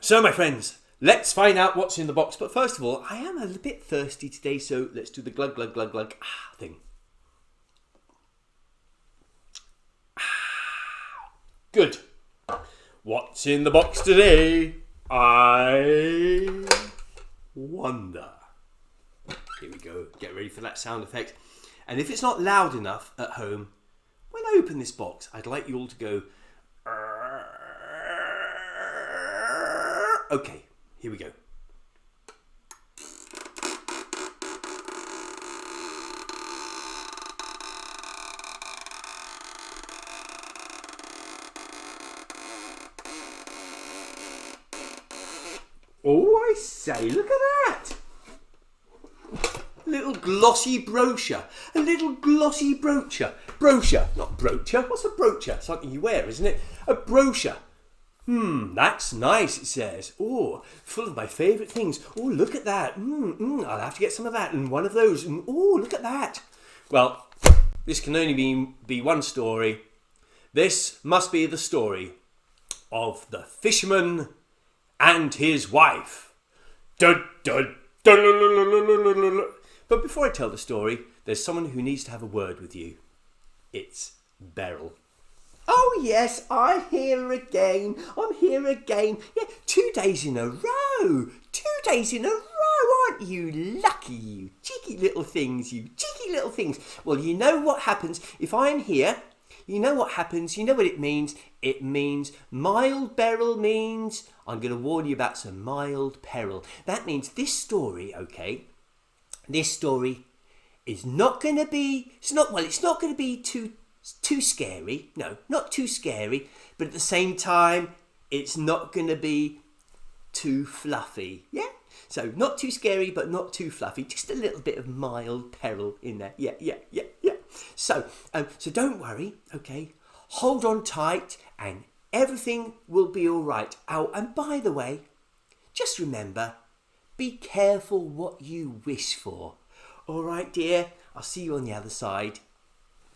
So, my friends, let's find out what's in the box. But first of all, I am a bit thirsty today, so let's do the glug, glug, glug, glug thing. Good. What's in the box today? I wonder. Here we go. Get ready for that sound effect. And if it's not loud enough at home, when I open this box, I'd like you all to go... Okay, here we go. Oh, I say, look at that! Little glossy brochure. A little glossy brochure. Brochure, not broocher. What's a brochure? Something you wear, isn't it? A brochure. That's nice, it says. Oh, full of my favourite things. Oh, look at that. I'll have to get some of that and one of those. Oh, look at that. Well, this can only be one story. This must be the story of the fisherman and his wife. Dun, dun, dun, dun, dun, dun, dun, dun, dun. But before I tell the story, there's someone who needs to have a word with you. It's Beryl. Oh yes, I'm here again. Yeah, 2 days in a row. 2 days in a row, aren't you lucky, you cheeky little things, Well, you know what happens if I'm here. You know what happens. You know what it means. It means mild Beryl means I'm going to warn you about some mild peril. That means this story, okay? This story is not going to be... It's not going to be too scary. No, not too scary. But at the same time, it's not going to be too fluffy. Yeah? So not too scary, but not too fluffy. Just a little bit of mild peril in there. Yeah. So don't worry, okay? Hold on tight and everything will be all right. Oh, and by the way, just remember, be careful what you wish for. All right, dear? I'll see you on the other side.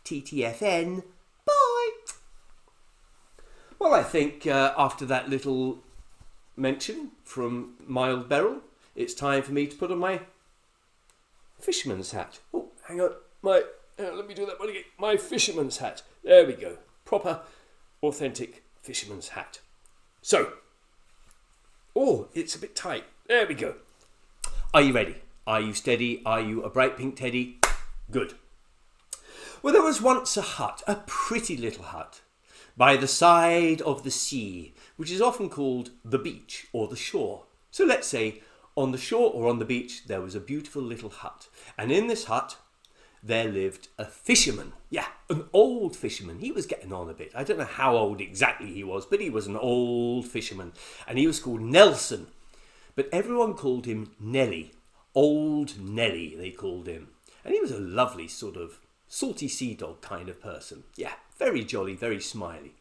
TTFN. Bye. Well, I think after that little mention from mild Beryl, it's time for me to put on my fisherman's hat. Oh, hang on. Let me do that one again. My fisherman's hat. There we go. Proper, authentic fisherman's hat. So, it's a bit tight. There we go. Are you ready? Are you steady? Are you a bright pink teddy? Good. Well, there was once a hut, a pretty little hut, by the side of the sea, which is often called the beach or the shore. So let's say on the shore or on the beach, there was a beautiful little hut. And in this hut, there lived a fisherman. Yeah, an old fisherman. He was getting on a bit. I don't know how old exactly he was, but he was an old fisherman. And he was called Nelson. But everyone called him Nelly. Old Nelly, they called him. And he was a lovely sort of salty sea dog kind of person. Yeah, very jolly, very smiley.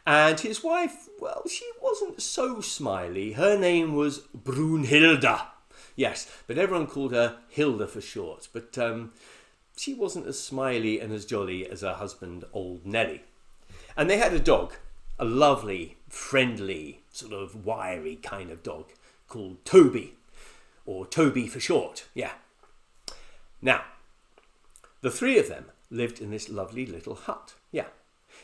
And his wife, well, she wasn't so smiley. Her name was Brunhilda. Yes, but everyone called her Hilda for short. But she wasn't as smiley and as jolly as her husband, old Nelly. And they had a dog, a lovely, friendly, sort of wiry kind of dog called Toby, or Toby for short. Yeah. Now, the three of them lived in this lovely little hut. Yeah.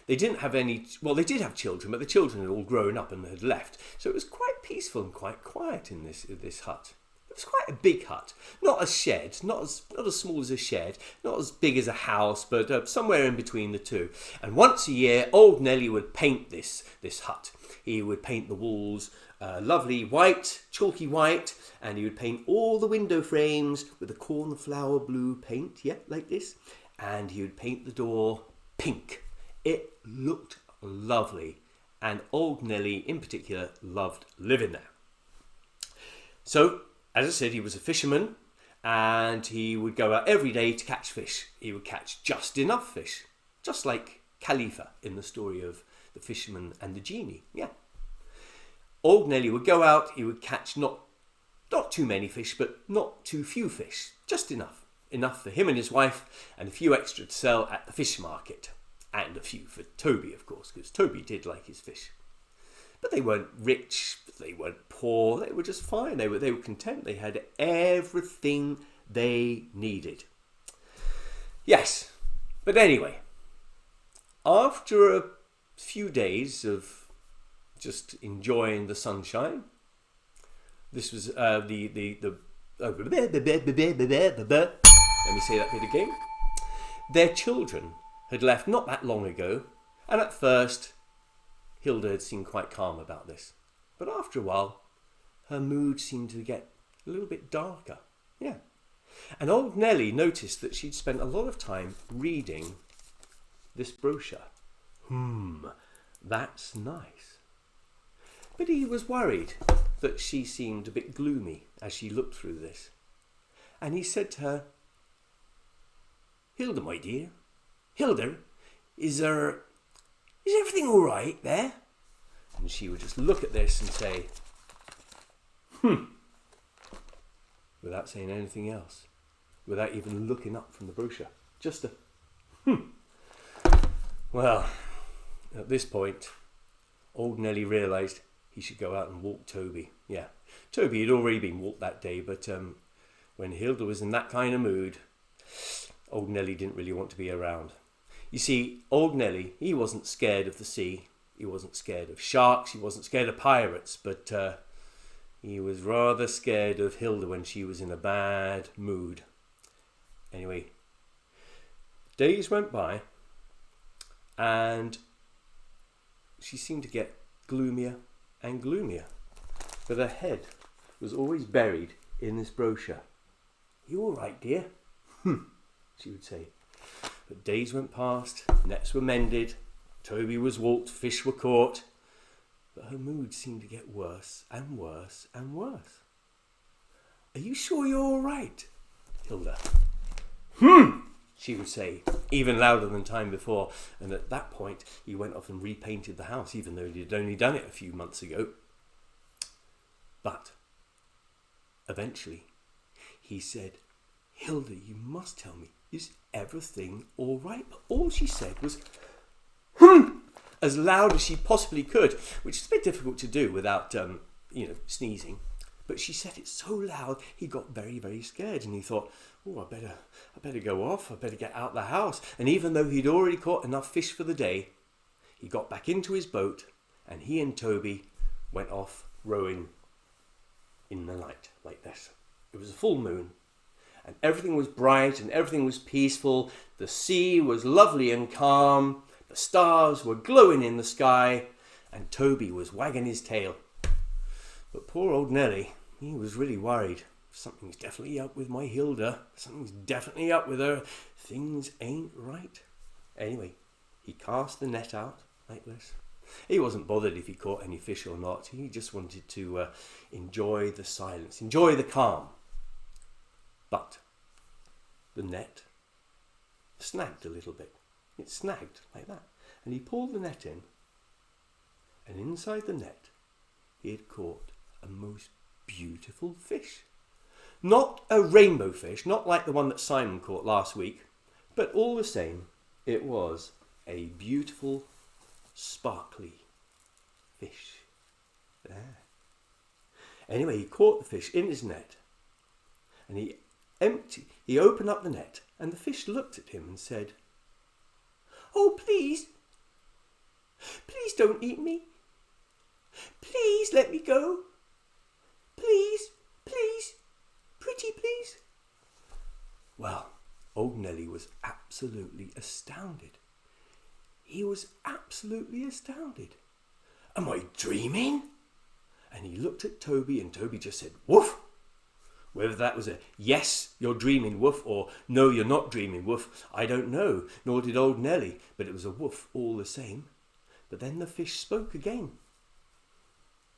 They didn't have any... Well, they did have children, but the children had all grown up and had left. So it was quite peaceful and quite quiet in this hut. It was quite a big hut. Not a shed, not as small as a shed, not as big as a house, but somewhere in between the two. And once a year, old Nelly would paint this hut. He would paint the walls lovely white, chalky white, and he would paint all the window frames with a cornflower blue paint, yeah, like this. And he would paint the door pink. It looked lovely, and old Nelly in particular loved living there. So, as I said, he was a fisherman, and he would go out every day to catch fish. He would catch just enough fish, just like Khalifa in the story of the fisherman and the genie. Yeah. Old Nelly would go out, he would catch not too many fish, but not too few fish, just enough. Enough for him and his wife, and a few extra to sell at the fish market. And a few for Toby, of course, because Toby did like his fish. But they weren't rich, they weren't poor, they were just fine. They were content. They had everything they needed. Yes, but anyway, after a few days of just enjoying the sunshine, this was let me say that bit again. Their children had left not that long ago, and at first Hilda had seemed quite calm about this. But after a while, her mood seemed to get a little bit darker. Yeah. And old Nellie noticed that she'd spent a lot of time reading this brochure. That's nice. But he was worried that she seemed a bit gloomy as she looked through this. And he said to her, "Hilda, my dear, Hilda, is everything all right there?" And she would just look at this and say, without saying anything else, without even looking up from the brochure. Just a Well, at this point, old Nellie realised he should go out and walk Toby. Yeah, Toby had already been walked that day, but when Hilda was in that kind of mood, old Nellie didn't really want to be around. You see, old Nellie, he wasn't scared of the sea. He wasn't scared of sharks. He wasn't scared of pirates. But he was rather scared of Hilda when she was in a bad mood. Anyway, days went by and she seemed to get gloomier and gloomier. But her head was always buried in this brochure. "You all right, dear?" She would say. But days went past, nets were mended, Toby was walked, fish were caught. But her mood seemed to get worse and worse and worse. "Are you sure you're all right, Hilda?" She would say, even louder than time before. And at that point, he went off and repainted the house, even though he'd only done it a few months ago. But eventually, he said, "Hilda, you must tell me, is everything all right?" But all she said was, as loud as she possibly could, which is a bit difficult to do without, sneezing. But she said it so loud, he got very, very scared, and he thought, "Oh, I better go off. I better get out of the house." And even though he'd already caught enough fish for the day, he got back into his boat, and he and Toby went off rowing in the night like this. It was a full moon, and everything was bright and everything was peaceful. The sea was lovely and calm. The stars were glowing in the sky, and Toby was wagging his tail. But poor old Nellie, he was really worried. Something's definitely up with my Hilda. Something's definitely up with her. Things ain't right. Anyway, he cast the net out like this. He wasn't bothered if he caught any fish or not. He just wanted to enjoy the silence, enjoy the calm. But the net snagged a little bit. It snagged like that. And he pulled the net in. And inside the net, he had caught a most beautiful fish. Not a rainbow fish, not like the one that Simon caught last week, but all the same, it was a beautiful, sparkly fish. There. Anyway, he caught the fish in his net, and he opened up the net, and the fish looked at him and said, "Oh, please don't eat me. Please let me go. Please, pretty please." Well, old Nellie was absolutely astounded. He was absolutely astounded. "Am I dreaming?" And he looked at Toby, and Toby just said, "Woof." Whether that was a "yes, you're dreaming, woof," or "no, you're not dreaming, woof," I don't know, nor did old Nellie, but it was a woof all the same. But then the fish spoke again.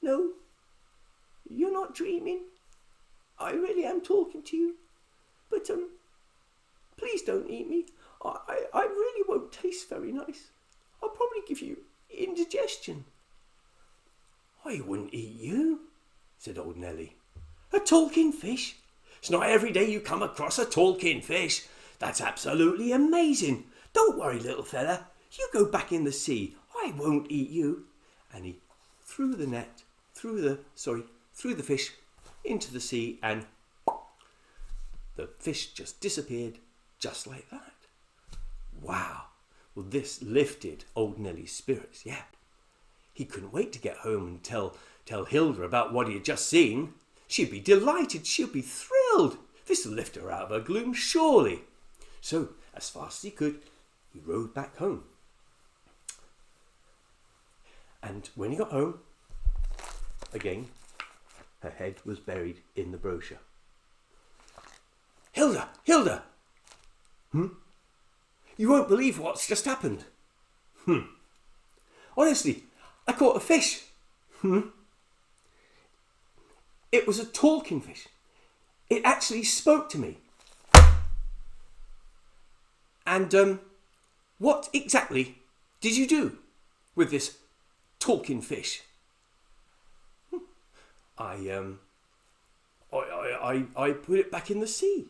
"No, you're not dreaming. I really am talking to you. But please don't eat me. I really won't taste very nice. I'll probably give you indigestion." "I wouldn't eat you," said old Nellie. "A talking fish? It's not every day you come across a talking fish. That's absolutely amazing. Don't worry, little fella. You go back in the sea. I won't eat you." And he threw the net, threw the fish into the sea, and the fish just disappeared just like that. Wow. Well, this lifted old Nelly's spirits, yeah. He couldn't wait to get home and tell Hilda about what he had just seen. She'd be delighted, she'd be thrilled. This would lift her out of her gloom, surely. So, as fast as he could, he rode back home. And when he got home, again, her head was buried in the brochure. Hilda! You won't believe what's just happened. Honestly, I caught a fish. It was a talking fish. It actually spoke to me. And what exactly did you do with this talking fish? I put it back in the sea.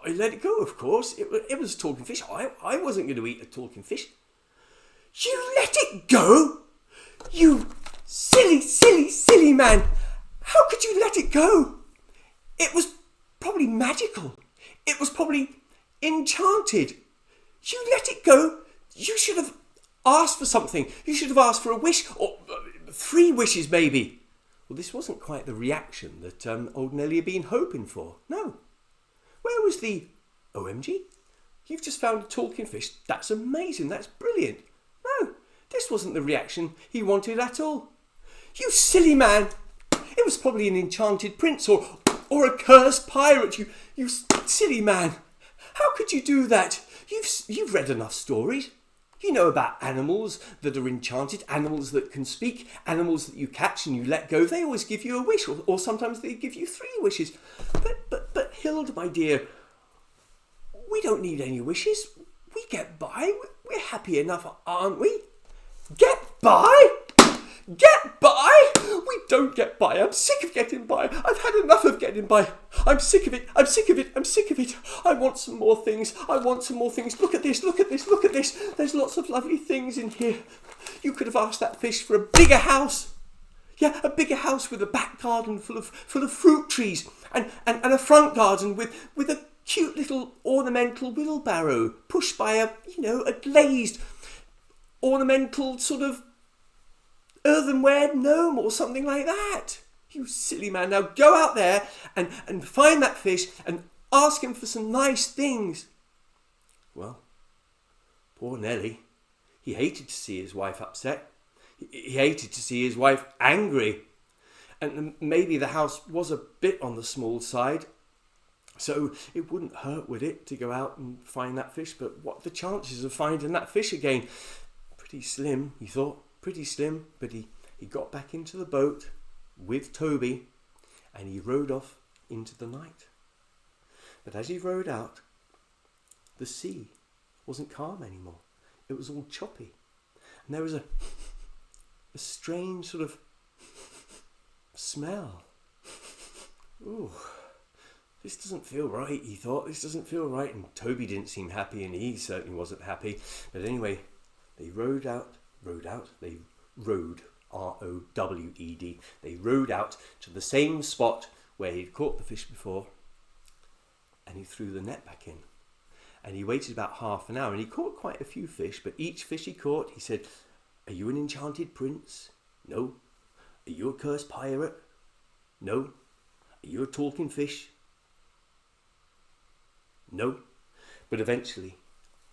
I let it go, of course. It was a talking fish. I wasn't going to eat a talking fish. You let it go? You silly man. How could you let it go? It was probably magical. It was probably enchanted. You let it go? You should have asked for something. You should have asked for a wish, or 3 wishes maybe. Well, this wasn't quite the reaction that old Nelly had been hoping for. No. Where was the OMG? You've just found a talking fish. That's amazing. That's brilliant. No, this wasn't the reaction he wanted at all. You silly man. It was probably an enchanted prince or a cursed pirate. You silly man. How could you do that? You've read enough stories. You know about animals that are enchanted, animals that can speak, animals that you catch and you let go. They always give you a wish, or sometimes they give you 3 wishes. But Hilda, my dear, we don't need any wishes. We get by. We're happy enough, aren't we? Get by? Get by? We don't get by. I'm sick of getting by. I've had enough of getting by. I'm sick of it. I want some more things. Look at this. There's lots of lovely things in here. You could have asked that fish for a bigger house. Yeah, a bigger house with a back garden full of fruit trees and a front garden with a cute little ornamental wheelbarrow pushed by a glazed ornamental sort of earthenware gnome or something like that. You silly man. Now go out there and find that fish and ask him for some nice things. Well, poor Nelly. He hated to see his wife upset. He hated to see his wife angry. And maybe the house was a bit on the small side, so it wouldn't hurt, would it, to go out and find that fish? But what are the chances of finding that fish again? Pretty slim, he thought. Pretty slim. But he got back into the boat with Toby and he rowed off into the night. But as he rowed out, the sea wasn't calm anymore. It was all choppy. And there was a strange sort of smell. Ooh, this doesn't feel right, he thought. This doesn't feel right. And Toby didn't seem happy, and he certainly wasn't happy. But anyway, they rowed, R-O-W-E-D. They rowed out to the same spot where he'd caught the fish before, and he threw the net back in. And he waited about half an hour, and he caught quite a few fish, but each fish he caught, he said, "Are you an enchanted prince? No. Are you a cursed pirate? No. Are you a talking fish? No." But eventually,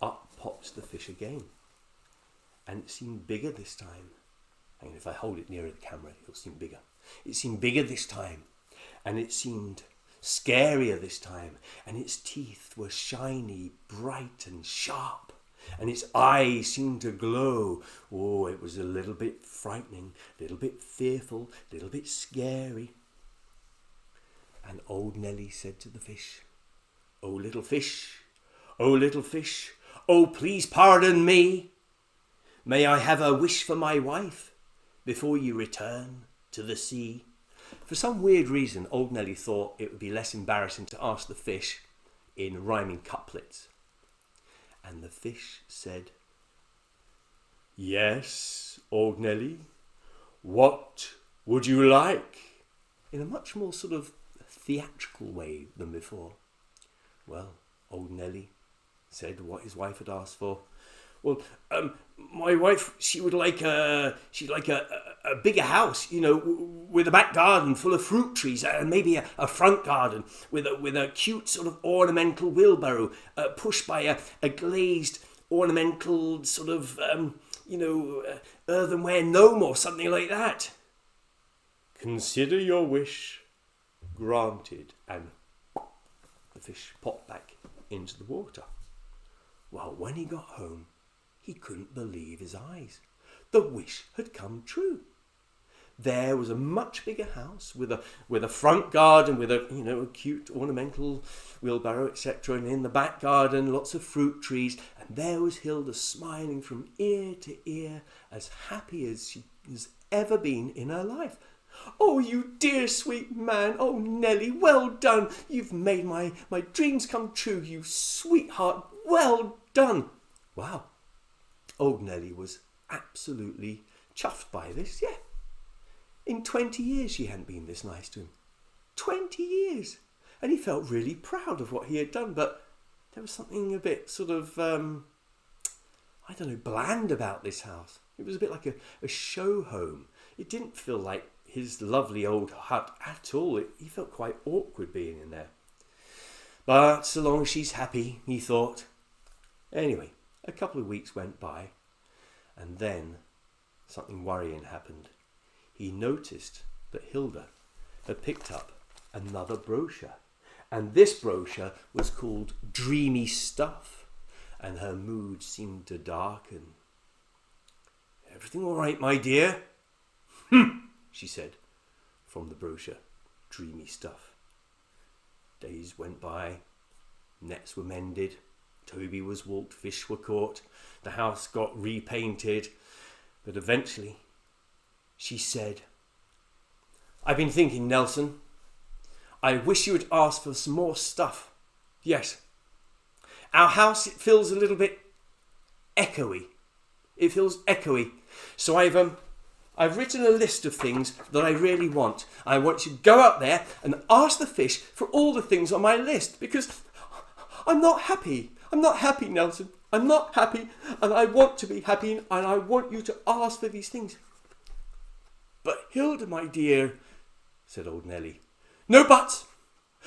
up pops the fish again. And it seemed bigger this time. And if I hold it nearer the camera, it'll seem bigger. It seemed bigger this time. And it seemed scarier this time. And its teeth were shiny, bright and sharp. And its eyes seemed to glow. Oh, it was a little bit frightening, a little bit fearful, a little bit scary. And old Nelly said to the fish, "Oh, little fish, oh, please pardon me. May I have a wish for my wife before you return to the sea?" For some weird reason, old Nelly thought it would be less embarrassing to ask the fish in rhyming couplets. And the fish said, "Yes, old Nelly, "What would you like?" in a much more sort of theatrical way than before. Well, old Nelly said what his wife had asked for. "Well, my wife, she'd like a bigger house, with a back garden full of fruit trees, and maybe a front garden with a cute sort of ornamental wheelbarrow pushed by a glazed ornamental sort of earthenware gnome or something like that." "Consider your wish granted," and the fish popped back into the water. Well, when he got home, he couldn't believe his eyes. The wish had come true. There was a much bigger house with a front garden with a cute ornamental wheelbarrow, etc. And in the back garden, lots of fruit trees. And there was Hilda smiling from ear to ear, as happy as she has ever been in her life. "Oh, you dear sweet man. Oh, Nelly, well done. You've made my dreams come true, you sweetheart. Well done." Wow. Old Nelly was absolutely chuffed by this, yeah. In 20 years she hadn't been this nice to him. 20 years. And he felt really proud of what he had done, but there was something a bit sort of, bland about this house. It was a bit like a show home. It didn't feel like his lovely old hut at all. He felt quite awkward being in there. But so long as she's happy, he thought. Anyway, a couple of weeks went by, and then something worrying happened. He noticed that Hilda had picked up another brochure, and this brochure was called Dreamy Stuff, and her mood seemed to darken. "Everything all right, my dear?" She said from the brochure, Dreamy Stuff. Days went by, nets were mended, Toby was walked, fish were caught, the house got repainted, but eventually she said, "I've been thinking, Nelson, I wish you would ask for some more stuff. Yes, our house, it feels a little bit echoey. It feels echoey. So I've written a list of things that I really want. I want you to go out there and ask the fish for all the things on my list, because I'm not happy. I'm not happy, Nelson. I'm not happy, and I want to be happy, and I want you to ask for these things." "But Hilda, my dear," said old Nelly. "No buts.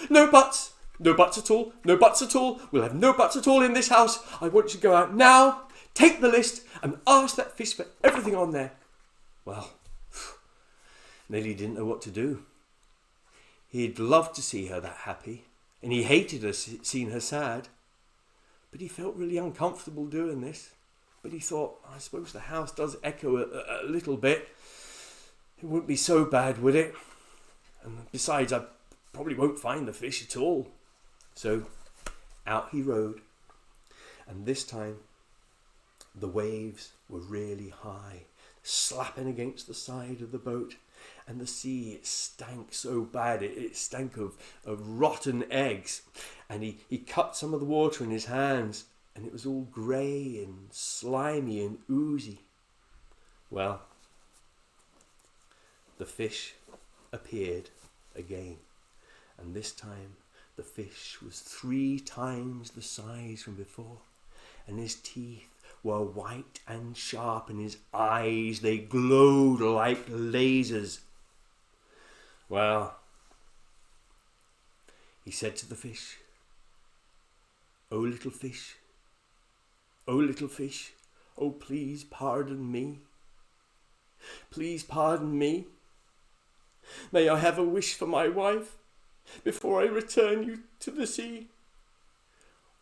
No buts. No buts at all. No buts at all. We'll have no buts at all in this house. I want you to go out now, take the list, and ask that fish for everything on there." Well, Nelly didn't know what to do. He'd loved to see her that happy, and he hated her seeing her sad. But he felt really uncomfortable doing this. But he thought, I suppose the house does echo a little bit. It wouldn't be so bad, would it? And besides, I probably won't find the fish at all. So out he rode. And this time, the waves were really high, slapping against the side of the boat. And the sea, it stank so bad, it stank of rotten eggs. And he cut some of the water in his hands, and it was all grey and slimy and oozy. Well, the fish appeared again, and this time the fish was 3 times the size from before, and his teeth were white and sharp, and his eyes, they glowed like lasers. Well, he said to the fish, "Oh, little fish, oh, little fish, oh, please pardon me. Please pardon me. May I have a wish for my wife before I return you to the sea?"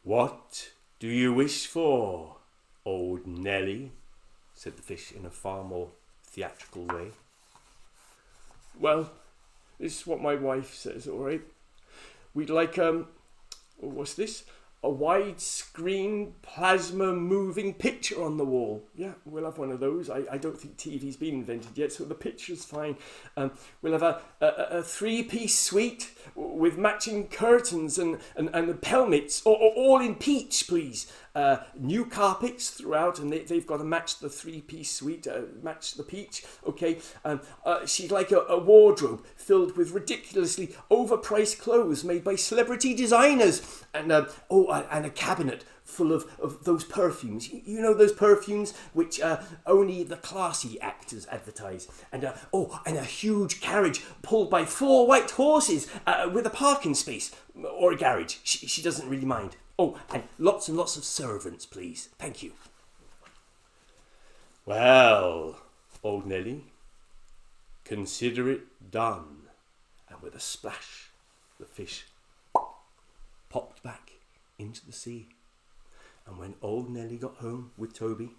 "What do you wish for, old Nelly?" said the fish in a far more theatrical way. "Well, this is what my wife says, all right. We'd like, what's this? A widescreen plasma moving picture on the wall. Yeah, we'll have one of those. I don't think TV's been invented yet, so the picture's fine. We'll have a 3-piece suite with matching curtains and pelmets, or all in peach, please. new carpets throughout, and they've got to match the three-piece suite, match the peach. Okay, she'd like a wardrobe filled with ridiculously overpriced clothes made by celebrity designers, and and a cabinet full of those perfumes. You know those perfumes which only the classy actors advertise. And a huge carriage pulled by 4 white horses with a parking space or a garage. She doesn't really mind. Oh, and lots of servants, please. Thank you. Well, old Nelly, consider it done. And with a splash, the fish popped back into the sea. And when old Nelly got home with Toby,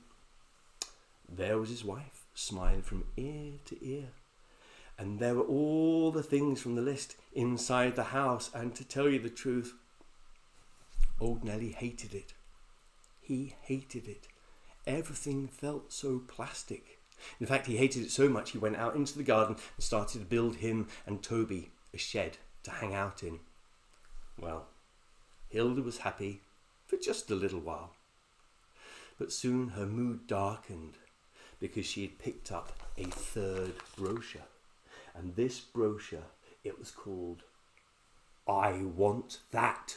there was his wife, smiling from ear to ear. And there were all the things from the list inside the house. And to tell you the truth, old Nelly hated it. He hated it. Everything felt so plastic. In fact, he hated it so much he went out into the garden and started to build him and Toby a shed to hang out in. Well, Hilda was happy for just a little while. But soon her mood darkened because she had picked up a 3rd brochure. And this brochure, it was called I Want That.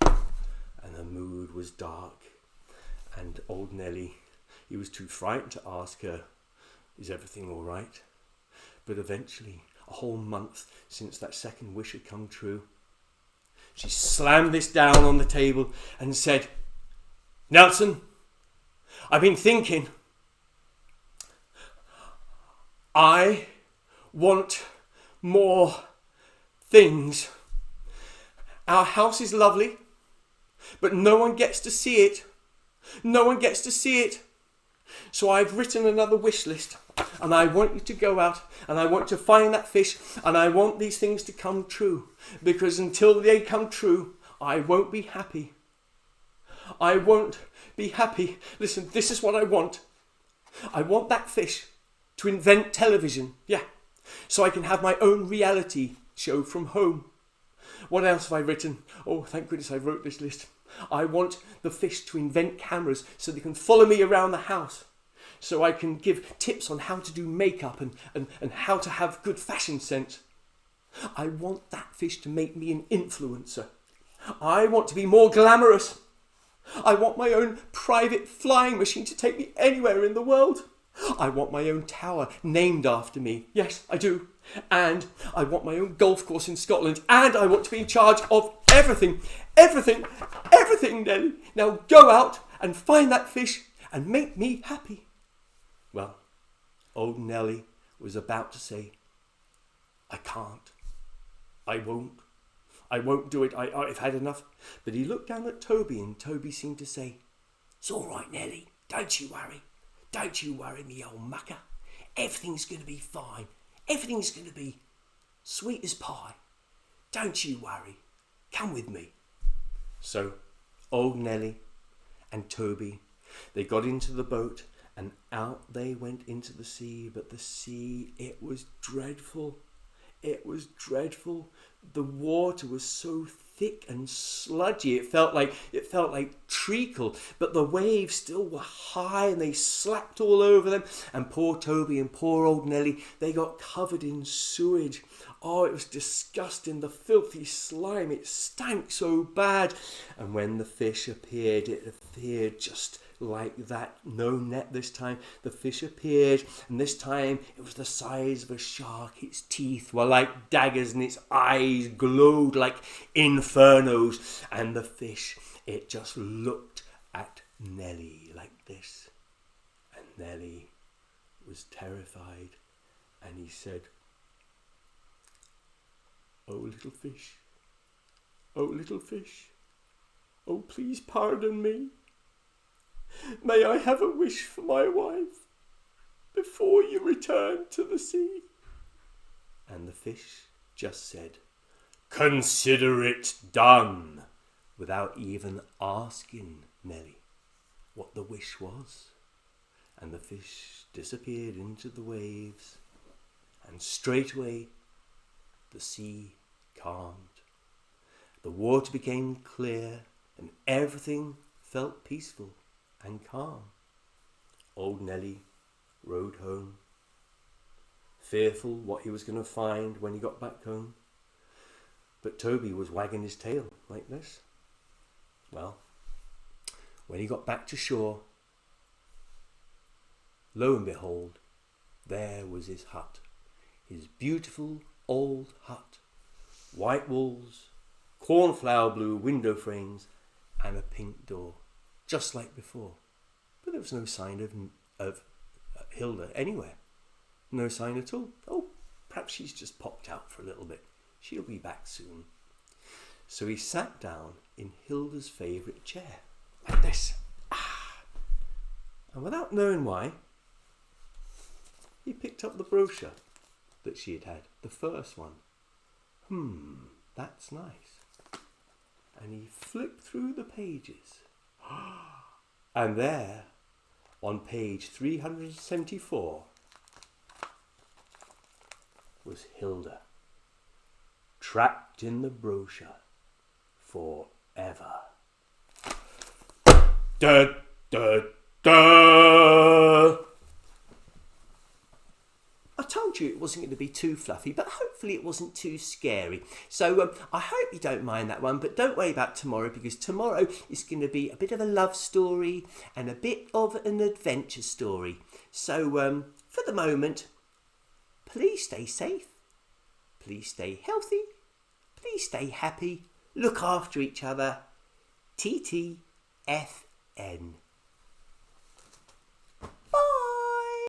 And her mood was dark. And old Nelly, he was too frightened to ask her, is everything all right? But eventually, a whole month since that second wish had come true, she slammed this down on the table and said, Nelson, I've been thinking. I want more things. Our house is lovely, but no one gets to see it. No one gets to see it. So I've written another wish list, and I want you to go out and I want to find that fish, and I want these things to come true, because until they come true, I won't be happy. I won't be happy. Listen, this is what I want. I want that fish to invent television. Yeah. So I can have my own reality show from home. What else have I written? Oh, thank goodness I wrote this list. I want the fish to invent cameras so they can follow me around the house. So I can give tips on how to do makeup and how to have good fashion sense. I want that fish to make me an influencer. I want to be more glamorous. I want my own private flying machine to take me anywhere in the world. I want my own tower named after me. Yes, I do. And I want my own golf course in Scotland. And I want to be in charge of everything. Everything, Nelly. Now go out and find that fish and make me happy. Well, old Nelly was about to say, I can't. I won't do it. I've had enough. But he looked down at Toby, and Toby seemed to say, it's all right, Nelly. Don't you worry. Don't you worry, me old mucker. Everything's going to be fine. Everything's going to be sweet as pie. Don't you worry. Come with me. So, old Nelly and Toby, they got into the boat and out they went into the sea. But the sea, it was dreadful. It was dreadful. The water was so thick and sludgy. It felt like treacle, but the waves still were high and they slapped all over them. And poor Toby and poor old Nelly, they got covered in sewage. Oh, it was disgusting. The filthy slime, it stank so bad. And when the fish appeared, it appeared just like that. No net this time. The fish appeared, and this time it was the size of a shark. Its teeth were like daggers and its eyes glowed like infernos. And the fish, it just looked at Nelly like this. And Nelly was terrified, and he said, oh, little fish, oh, please pardon me. May I have a wish for my wife before you return to the sea? And the fish just said, consider it done, without even asking Nelly what the wish was. And the fish disappeared into the waves, and straightway the sea calmed. The water became clear, and everything felt peaceful and calm. Old Nelly rode home, fearful what he was going to find when he got back home. But Toby was wagging his tail like this. Well, when he got back to shore, lo and behold, there was his hut, his beautiful old hut. White walls, cornflower blue window frames, and a pink door, just like before. But there was no sign of Hilda anywhere. No sign at all. Oh, perhaps she's just popped out for a little bit. She'll be back soon. So he sat down in Hilda's favourite chair, like this. And without knowing why, he picked up the brochure that she had, the first one. That's nice. And he flipped through the pages. And there, on page 374, was Hilda, trapped in the brochure forever. Da, da, da. I told you it wasn't going to be too fluffy, but hopefully it wasn't too scary. So I hope you don't mind that one, but don't worry about tomorrow, because tomorrow is going to be a bit of a love story and a bit of an adventure story. So for the moment, please stay safe, please stay healthy, please stay happy, look after each other. TTFN.